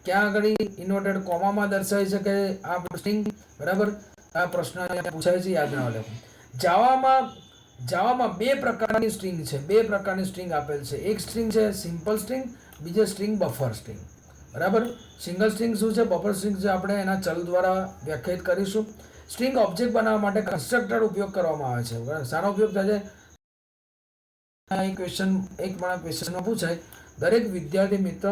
ક્યાં આગળ ઇન્વર્ટેડ કોમામાં દર્શાવી શકે આ સ્ટ્રિંગ, બરાબર? આ પ્રશ્ન પૂછાય છે, યાદ ના લેવું. જાવામાં 2 પ્રકારની સ્ટ્રિંગ છે. 2 પ્રકારની સ્ટ્રિંગ આપેલ છે. એક સ્ટ્રિંગ છે સિમ્પલ સ્ટ્રિંગ, બીજો સ્ટ્રિંગ બફર સ્ટ્રિંગ, બરાબર? સિંગલ સ્ટ્રિંગ શું છે? બફર સ્ટ્રિંગ છે. આપણે એના ચલ દ્વારા વ્યાખ્યાયિત કરીશું. સ્ટ્રિંગ ઓબ્જેક્ટ બનાવવા માટે કન્સ્ટ્રક્ટર ઉપયોગ કરવામાં આવે છે. શાનો ઉપયોગ થાય છે? એક મારા ક્વેશ્ચનમાં પૂછાય, દરેક વિદ્યાર્થી મિત્ર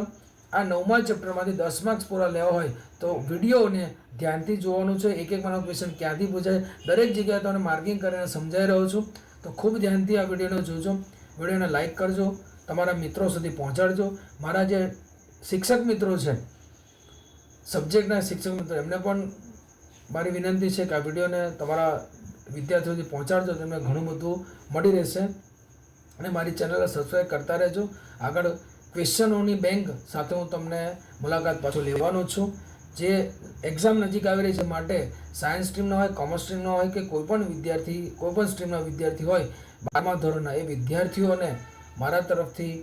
આ 9મા ચેપ્ટરમાંથી 10 માર્ક્સ પૂરા લેવા હોય તો વિડીયોને ધ્યાનથી જોવાનું છે. એક મારો ક્વેશ્ચન ક્યાંથી પૂછાય દરેક જગ્યાએ તમને માર્કિંગ કરીને સમજાવી રહ્યો છું, તો ખૂબ ધ્યાનથી આ વિડીયોને જોજો. વિડીયોને લાઇક કરજો, તમારા મિત્રો સુધી પહોંચાડજો. મારા જે શિક્ષક મિત્રો છે, સબ્જેક્ટના શિક્ષક મિત્રો, એમને પણ મારી વિનંતી છે કે આ વિડીયોને તમારા વિદ્યાર્થીઓ સુધી પહોંચાડજો. તમને ઘણું બધું મળી રહેશે. અને મારી ચેનલને સબસ્ક્રાઈબ કરતા રહેજો. આગળ ક્વેશ્ચનોની બેંક સાથે હું તમને મુલાકાત પાછો લેવાનો છું. જે એક્ઝામ નજીક આવી રહી છે માટે સાયન્સ સ્ટ્રીમનો હોય, કોમર્સ સ્ટ્રીમનો હોય કે કોઈપણ સ્ટ્રીમના વિદ્યાર્થી હોય 12મા ધોરણના, એ વિદ્યાર્થીઓને મારા તરફથી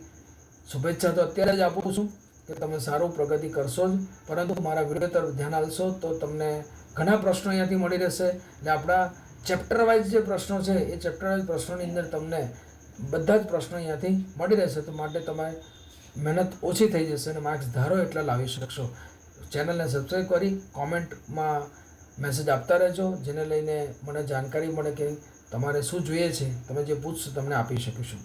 શુભેચ્છા તો અત્યારે જ આપું છું કે તમે સારું પ્રગતિ કરશો જ, પરંતુ મારા વિડીયો તરફ ધ્યાન આપશો તો તમને ઘણા પ્રશ્નો અહીંયાથી મળી રહેશે. એટલે આપણા ચેપ્ટર વાઇઝ જે પ્રશ્નો છે એ ચેપ્ટર વાઇઝ પ્રશ્નોની અંદર તમને બધા જ પ્રશ્નો અહીંયાથી મળી રહેશે. તો માટે તમારે મહેનત ઓછી થઈ જશે અને માર્ક્સ ધારો એટલા લાવી શકશો. ચેનલને સબસ્ક્રાઈબ કરી કોમેન્ટમાં મેસેજ આપતા રહેજો, જેને લઈને મને જાણકારી મળે કે તમારે શું જોઈએ છે. તમે જે પૂછશો તમને આપી શકીશું.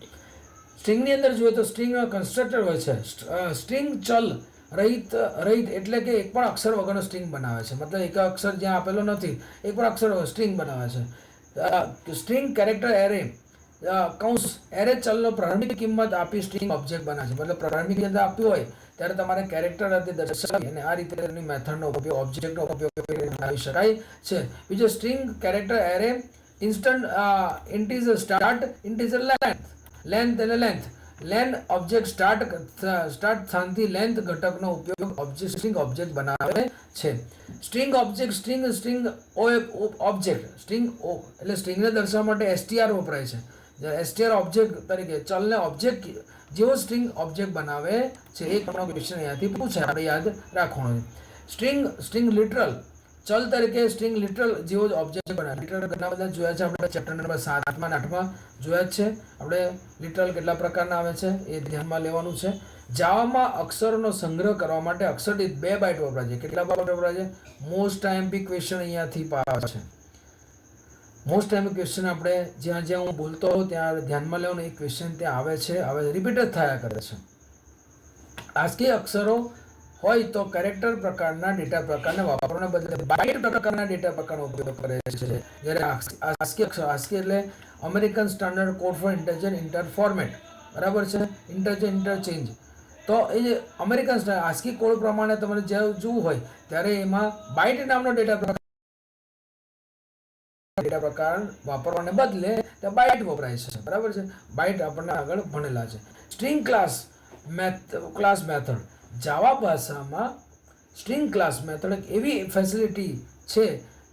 સ્ટ્રિંગની અંદર જોઈએ તો સ્ટ્રિંગમાં કન્સ્ટ્રક્ટર હોય છે. સ્ટ્રિંગ ચલ રહિત એટલે કે એક પણ અક્ષર વગરનો સ્ટ્રિંગ બનાવે છે. મતલબ એક અક્ષર જ્યાં આપેલો નથી, એક પણ અક્ષર સ્ટ્રિંગ બનાવે છે. સ્ટ્રિંગ કેરેક્ટર એરે કૌંસ એરે ચલનો પ્રારંભિક કિંમત આપી સ્ટ્રિંગ ઓબ્જેક્ટ બનાવે છે. મતલબ પ્રારંભિક કિંમત આપ્યું હોય ત્યારે તમારે કેરેક્ટર હતી દર્શાવી અને આ રીતે એની મેથડનો ઉપયોગ, ઓબ્જેક્ટનો ઉપયોગ કરી શકાય છે. બીજો string character array integer start, integer length એટલે લેન્થ ઓબ્જેક્ટ સ્ટાર્ટ સ્થાનથી લેન્થ ઘટકનો ઉપયોગ સ્ટ્રિંગ ઓબ્જેક્ટ બનાવે છે. String object string object string એટલે સ્ટ્રિંગને દર્શાવવા માટે str વપરાય છે. str ઓબ્જેક્ટ તરીકે ચલને ઓબ્જેક્ટ જેવો સ્ટ્રિંગ ઓબ્જેક્ટ બનાવે છે. એક ક્વેશ્ચન અહીંયાથી પૂછાય, આપણે યાદ રાખવાનું છે. સ્ટ્રિંગ લિટરલ ચલ તરીકે સ્ટ્રિંગ લિટરલ જેવો જ ઓબ્જેક્ટ બનાવે. લિટરલ ઘણા બધા જોયા છે આપણે ચેપ્ટર નંબર 7 અને 8માં જોયા જ છે આપણે. લિટરલ કેટલા પ્રકારના આવે છે એ ધ્યાનમાં લેવાનું છે. જાવામાં અક્ષરોનો સંગ્રહ કરવા માટે અક્ષર દીઠ 2 બાઇટ વપરાય છે. કેટલા બાઇટ વપરાય છે? મોસ્ટ આઈએમપી ક્વેશ્ચન અહીંયાથી પાસ છે. મોસ્ટ ટાઈમ ક્વેશ્ચન આપણે જ્યાં હું બોલતો હોઉં ત્યાં ધ્યાનમાં લેવાનું. એક ક્વેશ્ચન ત્યાં આવે છે, હવે રિપીટ જ થયા કરે છે. ASCII અક્ષરો હોય તો કેરેક્ટર પ્રકારના ડેટા પ્રકારને વાપરવાને બદલે બાઇટ પ્રકારના ડેટા પ્રકારનો ઉપયોગ કરે છે. જ્યારે ASCII એટલે American standard code four integer inter format, બરાબર છે? ઇન્ટરચેન્જ. તો એ જે અમેરિકન ASCII કોડ પ્રમાણે તમારે જ્યારે જોવું હોય ત્યારે એમાં બાઇટ નામનો ડેટા પ્રકાર વાપરવાને બદલે ત્યાં બાઇટ વપરાય છે, બરાબર છે? બાઇટ આપણને આગળ ભણેલા છે. String class method. જાવા ભાષામાં સ્ટ્રિંગ ક્લાસ મેથડ એક એવી ફેસિલિટી છે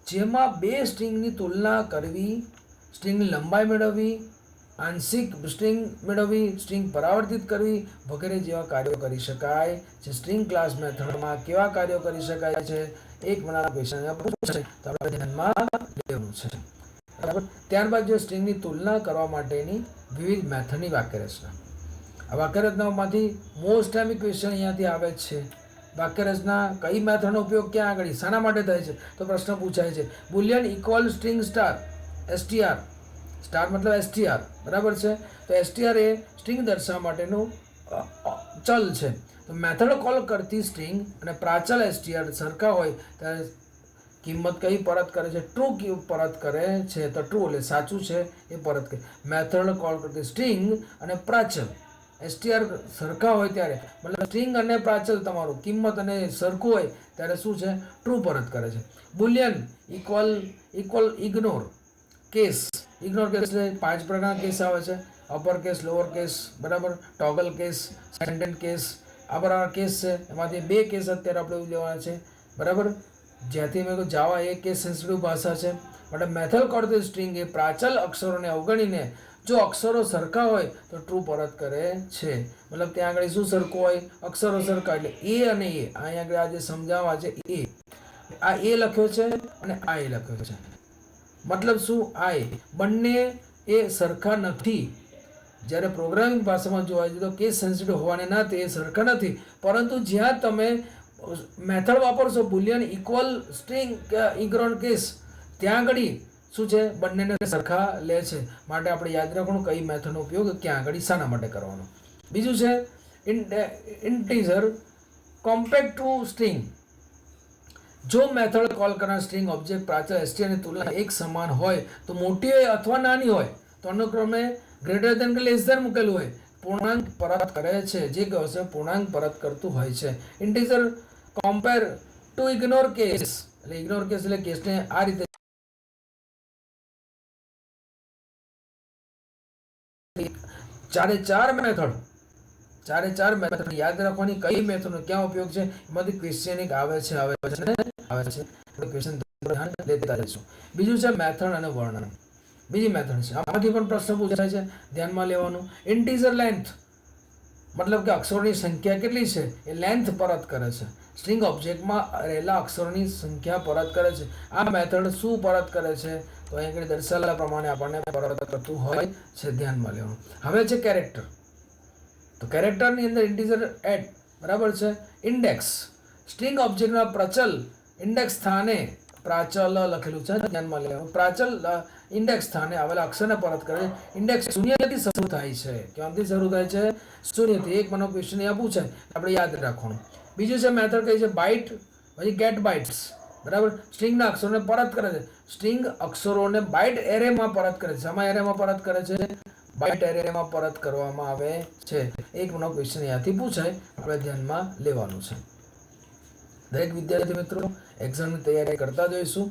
જેમાં બે સ્ટ્રિંગની તુલના કરવી, સ્ટ્રિંગની લંબાઈ મેળવવી, આંશિક સ્ટ્રિંગ મેળવવી, સ્ટ્રિંગ પરાવર્તિત કરવી વગેરે જેવા કાર્યો કરી શકાય છે. સ્ટ્રિંગ ક્લાસ મેથડમાં કેવા કાર્યો કરી શકાય છે, એક બનાવવાનો ક્વેશ્ચન પૂછાય તો આપણે ધ્યાનમાં લેવાનું છે. બરાબર. ત્યારબાદ જો સ્ટ્રિંગની તુલના કરવા માટેની વિવિધ મેથડની વાક્યરચના. આ વાક્યરચનાઓમાંથી મોસ્ટ ટાઈમ ક્વેશ્ચન અહીંયાથી આવે જ છે. વાક્યરચના કઈ મેથડનો ઉપયોગ ક્યાં આગળ શાના માટે થાય છે તો પ્રશ્ન પૂછાય છે. Boolean equal string star str, star મતલબ str, બરાબર છે. તો str એ સ્ટ્રિંગ દર્શાવવા માટેનું ચલ છે. તો મેથડ કોલ કરતી સ્ટ્રિંગ અને પ્રાચલ str સરખા હોય ત્યારે કિંમત કઈ પરત કરે છે, ટ્રુ પરત કરે છે. તો ટ્રુ એટલે સાચું છે એ પરત કરે. મેથડ કોલ કરતી સ્ટ્રિંગ અને પ્રાચલ str સરખા હોય ત્યારે મતલબ સ્ટ્રિંગ અને પ્રાચલ તમારું કિંમત અને સરખું હોય ત્યારે શું છે, ટ્રુ પરત કરે છે. Boolean equal ignore case. Ignore case એટલે 5 પ્રકારના કેસ આવે છે. અપર કેસ, લોઅર કેસ, બરાબર, ટોગલ કેસ, સેન્ટેન્સ કેસ, આ બધા કેસ છે. એમાંથી 2 કેસ અત્યારે આપણે લેવાના છે, બરાબર. જ્યાંથી મેં કહ્યું જાવા એ કેસ સેન્સિટિવ ભાષા છે. મતલબ મેથડ કોલ સ્ટ્રિંગ એ પ્રાચલ અક્ષરોને અવગણીને જો અક્ષરો સરખા હોય તો ટ્રુ પરત કરે છે. મતલબ ત્યાં આગળ શું સરખું હોય, અક્ષરો સરખા એટલે એ અને એ. અહીંયા આગળ આજે સમજાવવા છે એ. આ એ લખ્યો છે અને આ એ લખ્યો છે. મતલબ શું, આ એ બંને એ સરખા નથી. જ્યારે પ્રોગ્રામિંગ ભાષામાં જોવા જઈએ તો કેસ સેન્સિટિવ હોવાને નાતે એ સરખા નથી. પરંતુ જ્યાં તમે મેથડ વાપરશો boolean equal string ignore case ત્યાં આગળ શું છે, બંનેને સરખા લે છે. માટે આપણે યાદ રાખવાનું કઈ મેથડનો ઉપયોગ ક્યાં આગળ શાના માટે કરવાનો. બીજું છે ઇન્ટીજર કોમ્પેક્ટ ટુ સ્ટ્રિંગ. જો મેથડ કોલ કરનાર સ્ટ્રિંગ ઓબ્જેક્ટ પ્રાચલ str ની તુલના એક સમાન હોય તો મોટી હોય અથવા નાની હોય તો અનુક્રમે ગ્રેટર ધેન કે લેસ ધેન મૂકેલું હોય પૂર્ણાંક પરત કરે છે. જે કહેશે પૂર્ણાંક પરત કરતું હોય છે. Integer compare to ignore case એટલે ઇગ્નોર કેસ એટલે કેસને આ રીતે ચાર મેથડ યાદ રાખવાની કઈ મેથડનો ક્યાં ઉપયોગ છે એમાંથી ક્વેશ્ચન એક આવે છે ક્વેશ્ચન ધ્યાન લેતા રહીશું. બીજું છે મેથડ અને વર્ણન. બીજી મેથડ છે, આમાંથી પણ પ્રશ્ન પૂછાય છે, ધ્યાનમાં લેવાનું. ઇન્ટીજર લેન્થ મતલબ કે અક્ષરોની સંખ્યા કેટલી છે એ લેન્થ પરત કરે છે. સ્ટ્રિંગ ઓબ્જેક્ટમાં રહેલા અક્ષરોની સંખ્યા પરત કરે છે. આ મેથડ શું પરત કરે છે તો અહીં દર્શાવેલા પ્રમાણે આપણને પરત કરતું હોય છે, ધ્યાનમાં લેવાનું. હવે છે કેરેક્ટર. તો કેરેક્ટરની અંદર ઇન્ટીજર એડ, બરાબર છે. ઇન્ડેક્સ સ્ટ્રિંગ ઓબ્જેક્ટના પ્રચલ ઇન્ડેક્સ સ્થાને પ્રાચલ લખેલું છે, ધ્યાનમાં લેવાનું. પ્રાચલ ઇન્ડેક્સ સ્થાને આવેલા અક્ષરને પરત કરે. ઇન્ડેક્સ શૂન્યથી શરૂ થાય છે. ક્યાંથી શરૂ થાય છે, શૂન્યથી. એક મને ક્વેશ્ચન અહીંયા પૂછાય આપણે યાદ રાખવાનું. બીજું છે મેથડ કઈ છે બાઇટ, પછી ગેટ બાઇટ્સ, બરાબર. સ્ટ્રિંગના અક્ષરોને પરત કરે છે. સ્ટ્રિંગ અક્ષરોને બાઇટ એરેમાં પરત કરે છે. સમય એરેમાં પરત કરે છે, બાઇટ એરેમાં પરત કરવામાં આવે છે. એક મને ક્વેશ્ચન અહીંયાથી પૂછાય, આપણે ધ્યાનમાં લેવાનું છે. દરેક વિદ્યાર્થી મિત્રો એક્ઝામની તૈયારી કરતા જોઈશું.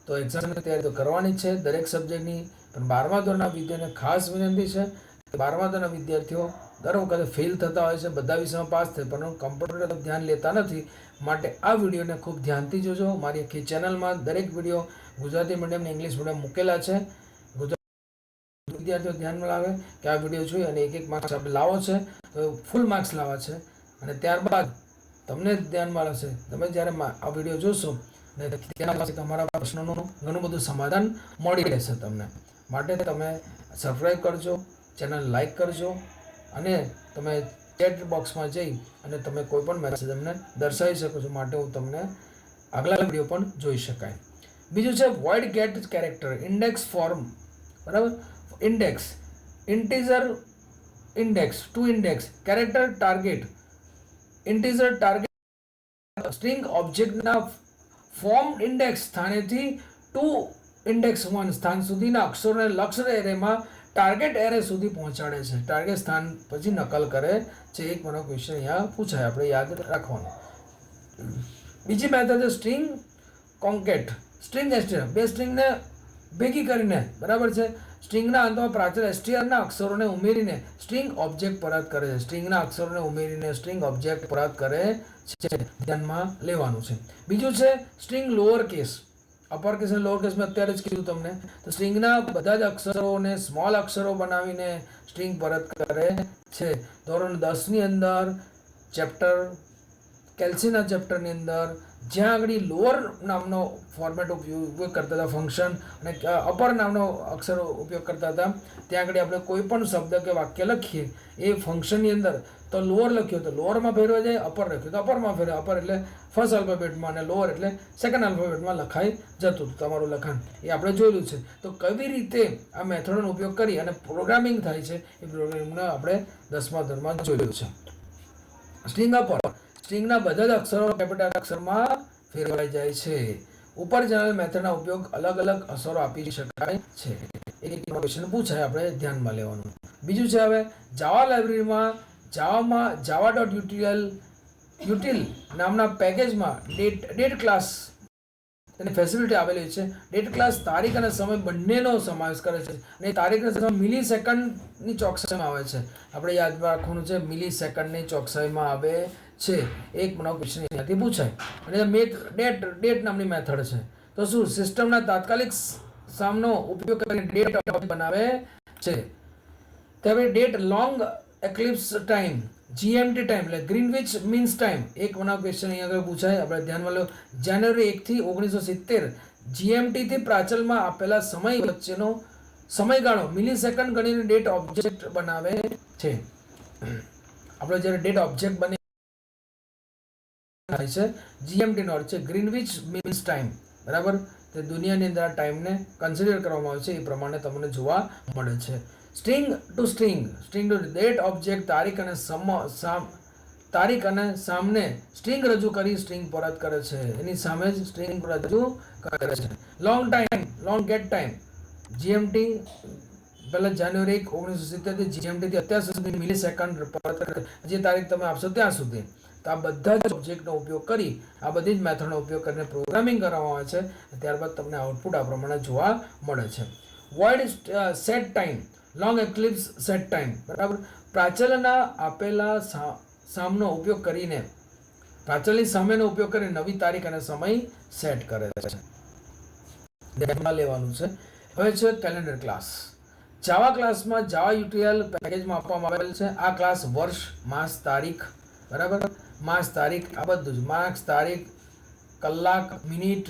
તો એક્ઝામની તૈયારી તો કરવાની છે દરેક સબ્જેક્ટની, પણ 12મા ધોરણના વિદ્યાર્થીઓને ખાસ વિનંતી છે કે 12મા ધોરણના વિદ્યાર્થીઓ દર વખતે ફેલ થતા હોય છે, બધા વિષયમાં પાસ થાય પણ કમ્પ્યુટર તરફ ધ્યાન લેતા નથી. માટે આ વિડીયોને ખૂબ ધ્યાનથી જોજો. મારી આખી ચેનલમાં દરેક વિડીયો ગુજરાતી મીડિયમ અને ઇંગ્લિશ મીડિયમ મૂકેલા છે. વિદ્યાર્થીઓ ધ્યાનમાં લાવે કે આ વિડીયો જોઈ અને એક માર્ક્સ આપણે લાવો છે તો ફૂલ માર્ક્સ લાવવા છે. અને ત્યારબાદ તમને ધ્યાનમાં રહેશે તમે જ્યારે આ વિડીયો જોશો ને તેના પાસે તમારા પ્રશ્નોનું ઘણું બધું સમાધાન મળી રહેશે તમને. માટે તમે સબસ્ક્રાઈબ કરજો, ચેનલ લાઈક કરજો અને તમે ચેટ બોક્સમાં જઈ અને તમે કોઈ પણ મેસેજ અમને દર્શાવી શકો છો. માટે હું તમને આગલા વિડીયો પણ જોઈ શકાય. બીજું છે void get character index form, બરાબર. Index integer index to index character target integer target string ઓબ્જેક્ટના ફોર્મ ઇન્ડેક્સ સ્થાનેથી ટુ ઇન્ડેક્સ 1 સ્થાન સુધીના અક્ષરોને લક્ષ્ય એરેમાં ટાર્ગેટ એરે સુધી પહોંચાડે છે. ટાર્ગેટ સ્થાન પછી નકલ કરે છે. એક મને ક્વેશ્ચન અહીંયા પૂછાય, આપણે યાદ રાખવાનું. બીજી મેથડ છે સ્ટ્રિંગ કોન્કેટ. સ્ટ્રિંગ str બે સ્ટ્રિંગને ભેગી કરીને, બરાબર છે, સ્ટ્રિંગના અંતમાં પ્રાચલ str અક્ષરોને ઉમેરીને સ્ટ્રિંગ ઓબ્જેક્ટ પરત કરે છે. સ્ટ્રિંગના અક્ષરોને ઉમેરીને સ્ટ્રિંગ ઓબ્જેક્ટ પરત કરે છે, ધ્યાનમાં લેવાનું છે. બીજું છે string lower case. Upper case અને લોઅર કેસમાં અત્યારે જ કીધું તમને. તો સ્ટ્રિંગના બધા જ અક્ષરોને સ્મોલ અક્ષરો બનાવીને સ્ટ્રિંગ પરત કરે છે. ધોરણ 10 ની અંદર ચેપ્ટર કેલ્સીના ચેપ્ટરની અંદર જ્યાં આગળ લોઅર નામનો ફોર્મેટ ઉપયોગ કરતા હતા ફંક્શન અને અપર નામનો અક્ષરો ઉપયોગ કરતા હતા, ત્યાં આગળ આપણે કોઈ પણ શબ્દ કે વાક્ય લખીએ એ ફંક્શનની અંદર તો લોઅર લખ્યો તો લોઅરમાં ફેરવાઈ જાય, અપર લખ્યો તો અપરમાં ફેરવાય. અપર એટલે ફર્સ્ટ આલ્ફાબેટમાં અને લોઅર એટલે સેકન્ડ આલ્ફાબેટમાં લખાઈ જતું હતું તમારું લખાણ. એ આપણે જોયેલું છે. તો કેવી રીતે આ મેથડનો ઉપયોગ કરી અને પ્રોગ્રામિંગ થાય છે એ પ્રોગ્રામિંગને આપણે 10મા ધોરણમાં જોયેલું છે. સ્ટ્રિંગ અપર, સ્ટ્રિંગના બધા જ અક્ષરો કેપિટલ અક્ષરમાં ફેરવાઈ જાય છે. ઉપર જણાવેલ મેથડના ઉપયોગ અલગ અલગ અક્ષરો આપી શકાય છે. એક ક્વેશ્ચન પૂછાય, આપણે ધ્યાનમાં લેવાનું. બીજું છે હવે જાવા લાઇબ્રેરીમાં java.util નામના પેકેજમાં ડેટ ક્લાસ તેની ફેસિલિટી આવેલી છે. ડેટ ક્લાસ તારીખ અને સમય બંનેનો સમાવેશ કરે છે અને તારીખ અને સમય મિલી સેકન્ડની ચોકસાઈમાં આવે છે. આપણે યાદ રાખવાનું છે મિલી સેકન્ડની ચોકસાઈમાં આવે છે. એક નવો ક્વેશ્ચન અહીંયાથી પૂછાય. અને ડેટ નામની મેથડ છે. તો શું સિસ્ટમના તાત્કાલિક સામનો ઉપયોગ કરીને ડેટ બનાવે છે. ત્યારે date long Eclipse time GMT time એટલે ગ્રીનવિચ મીન્સ ટાઈમ. એક નવો ક્વેશ્ચન અહીંયા આગળ પૂછાય, આપણે ધ્યાનમાં લો. જાન્યુઆરી 1 થી 1970 GMT થી પ્રાચલમાં આપેલા સમય વચ્ચેનો સમયગાળો મિલી સેકન્ડ ગણીને ડેટ ઓબ્જેક્ટ બનાવે છે. આપણે જ્યારે ડેટ ઓબ્જેક્ટ બને થાય છે GMT નો અર્થ છે ગ્રીનવિચ મીન્સ ટાઈમ, બરાબર. તે દુનિયાની અંદર આ ટાઈમને કન્સિડર કરવામાં આવે છે એ પ્રમાણે તમને જોવા મળે છે. String to string, string to date object તારીખ અને સામને સ્ટ્રિંગ રજૂ કરી સ્ટ્રિંગ પરત કરે છે. એની સામે જ સ્ટ્રિંગ રજૂ કરે છે. Long time, long get time GMT પહેલા જાન્યુઆરી 1, 1970 થી GMT થી અત્યાર સુધી મિલી સેકન્ડ પરત કરે. જે તારીખ તમે આપશો ત્યાં સુધી. તો આ બધા જ ઓબ્જેક્ટનો ઉપયોગ કરી આ બધી જ મેથડનો ઉપયોગ કરીને પ્રોગ્રામિંગ કરવામાં આવે છે. ત્યારબાદ તમને આઉટપુટ આ પ્રમાણે જોવા મળે છે. Void set time, long Eclipse set time, બરાબર. પ્રાચલના આપેલા સામનો ઉપયોગ કરીને પ્રાચલની સામેનો ઉપયોગ કરીને નવી તારીખ અને સમય સેટ કરે છે. ધ્યાનમાં લેવાનું છે. હવે છે કેલેન્ડર ક્લાસ. જાવા ક્લાસમાં java.util પેકેજમાં આપવામાં આવેલ છે. આ ક્લાસ વર્ષ, માસ, તારીખ, બરાબર. માસ, તારીખ આ બધું જ માર્ક્સ, તારીખ, કલાક, મિનિટ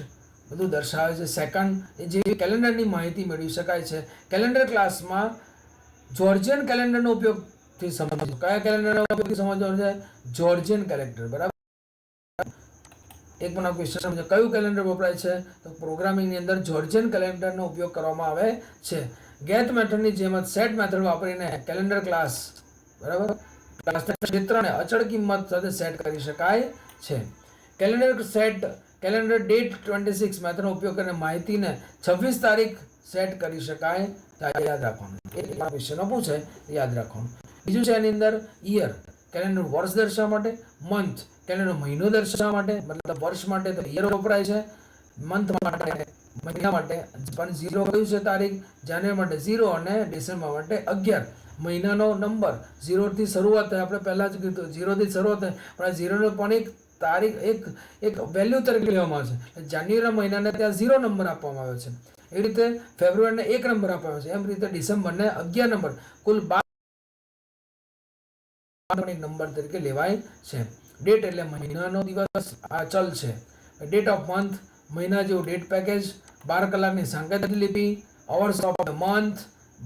બધું દર્શાવે છે. સેકન્ડ એ જે કેલેન્ડરની માહિતી મેળવી શકાય છે. કેલેન્ડર ક્લાસમાં જોર્જિયન કેલેન્ડરનો ઉપયોગથી સમજો. કયા કેલેન્ડરનો ઉપયોગથી સમજવાનું છે? જોર્જિયન કેલેન્ડર, બરાબર. એક મને ક્વેશ્ચન છે કયું કેલેન્ડર વપરાય છે? તો પ્રોગ્રામિંગની અંદર જોર્જિયન કેલેન્ડરનો ઉપયોગ કરવામાં આવે છે. ગેટ મેથડની જેમ જ સેટ મેથડ વાપરીને કેલેન્ડર ક્લાસ, બરાબર, ક્લાસના ક્ષેત્રને અચળ કિંમત સાથે સેટ કરી શકાય છે. કેલેન્ડર સેટ, કેલેન્ડર ડેટ 26 મેથડનો ઉપયોગ કરીને માહિતીને 26 તારીખ સેટ કરી શકાય. યાદ રાખવાનું. એક ક્વેશ્ચનો પૂછાય યાદ રાખવાનું. બીજું છે એની અંદર યર, કેલેન્ડર વર્ષ દર્શાવવા માટે. મંથ, કેલેન્ડર મહિનો દર્શાવવા માટે, મતલબ વર્ષ માટે તો યર વપરાય છે. મંથ માટે, મહિના માટે પણ 0 કયું છે તારીખ? જાન્યુઆરી માટે 0 અને ડિસેમ્બર માટે 11. મહિનાનો નંબર 0 થી શરૂઆત થાય. આપણે પહેલા જ કીધું 0 થી શરૂઆત થાય, પણ આ 0 નો પણ એક તારીખ એક વેલ્યુ તરીકે લેવામાં આવે છે. જાન્યુઆરી મહિનાને ત્યાં 0 નંબર આપવામાં આવ્યો છે. એ રીતે ફેબ્રુઆરીને 1 નંબર આપવામાં આવે છે. એમ રીતે ડિસેમ્બરને 11 નંબર, કુલ 12 નંબર તરીકે લેવાય છે. ડેટ એટલે મહિનાનો દિવસ, આ ચલ છે. ડેટ ઓફ મંથ, મહિના જેવું ડેટ પેકેજ. 12 કલાકની સાંકેતિક લિપિ. અવર્સ ઓફ ધ મંથ,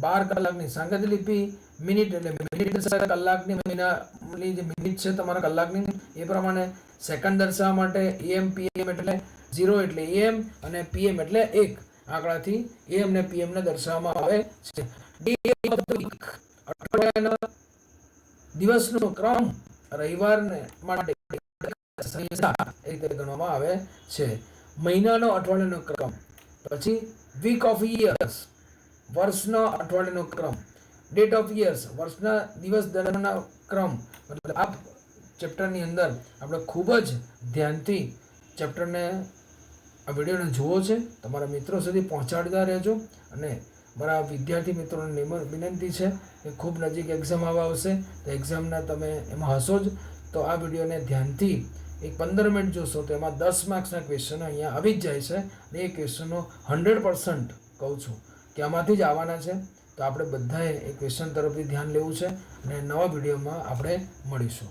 12 કલાકની સાંકેતિક લિપિ. મિનિટ એટલે મિનિટ કલાકની, મહિનાની જે મિનિટ છે તમારા કલાકની એ પ્રમાણે. સેકન્ડ દર્શાવવા માટે AM PM એટલે 0 એટલે AM અને PM એટલે 1 આંકડાથી AM ને PM ને દર્શાવવામાં આવે છે. ડે ઓફ ધ વીક, અઠવાડિયાના દિવસનો ક્રમ, રવિવારને માટે એ રીતે ગણવામાં આવે છે. મહિનાનો અઠવાડિયાનો ક્રમ. પછી વીક ઓફ યર્સ, વર્ષનો અઠવાડિયાનો ક્રમ. ડેટ ઓફ યર્સ, વર્ષના દિવસ દરમિયાનનો ક્રમ. મતલબ આ ચેપ્ટરની અંદર આપણે ખૂબ જ ધ્યાનથી ચેપ્ટરને આ વિડીયોને જોવો છે. તમારા મિત્રો સુધી પહોંચાડતા રહેજો. અને મારા વિદ્યાર્થી મિત્રોને વિનંતી છે કે ખૂબ નજીક એક્ઝામ આવશે તો એક્ઝામના તમે એમાં હશો જ, તો આ વિડીયોને ધ્યાનથી એક 15 મિનિટ જોશો તો એમાં 10 માર્ક્સના ક્વેશ્ચનો અહીંયા આવી જ જાય છે અને એ ક્વેશ્ચનો 100% કહું છું કે આમાંથી જ આવવાના છે. તો આપણે બધાએ એ ક્વેશ્ચન તરફથી ધ્યાન લેવું છે અને નવા વિડીયોમાં આપણે મળીશું.